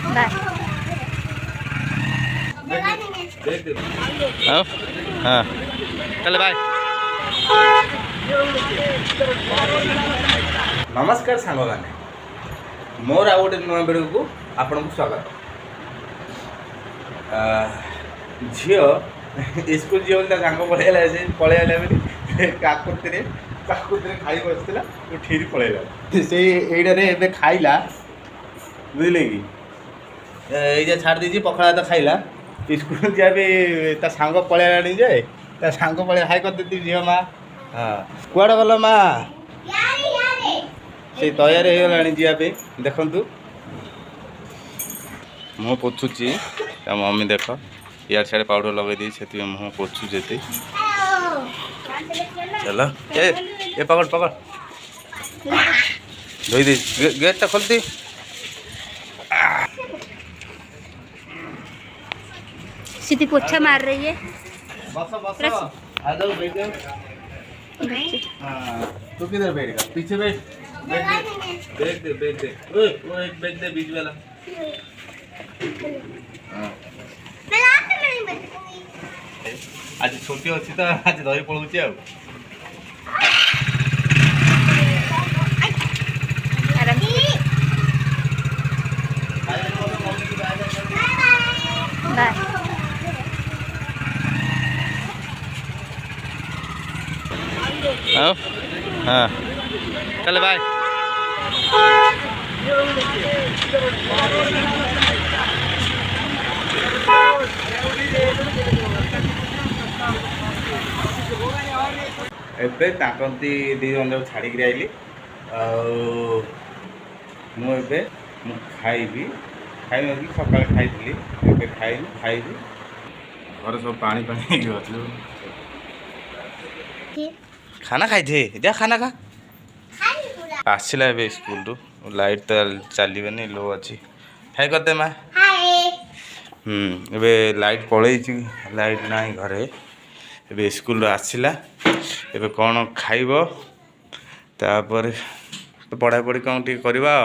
हाँ चल बाय। नमस्कार सांग मैंने मोर आ गोटे नुआ वीडियो को आपन को स्वागत। झील स्कूल झील सांग पलैला पलैला काकुति खाई बसला उठी पलैला से ये खाइला बुझे कि ये छाड़ दीजिए पखाड़ा तो खाइला स्कूल जा भी सांग पलैला जाए सांग पलैया हाई कर देती झील माँ। हाँ कुआड़ गल माँ से तैयार हो गला जावाई देखु मुँह पोछुची मम्मी देख इार सियाड़े पाउडर लगे दी से मुँह पोछू जेते चलो ये पकड़ पकड़ धोई दे गेट टा खोलती सीधी पोछा मार रही है। बस बस आ जाओ बैठ जाओ। हाँ तू किधर बैठेगा पीछे बैठ बैठ दे वो एक बैठ दे बीच वाला। हाँ आज छुट्टी अच्छी तो आज धरी पड़ोची आ हाँ चल बाय। एबे ताकंती दी जन छाड़ी आइली मुझे खाइबी खाइबी कि सकाल खाई खाइबी घर सब पानी पानी खाना खाई थे जा खाना खा आसला स्कूल रू लाइट तो चलनी लो अच्छी हाई करदे माँ। एबे लाइट पलि लाइट ना घरे एबे स्कूल आसला एबे कौन खाइब तापर पढ़ापढ़ी कौन टी करवा।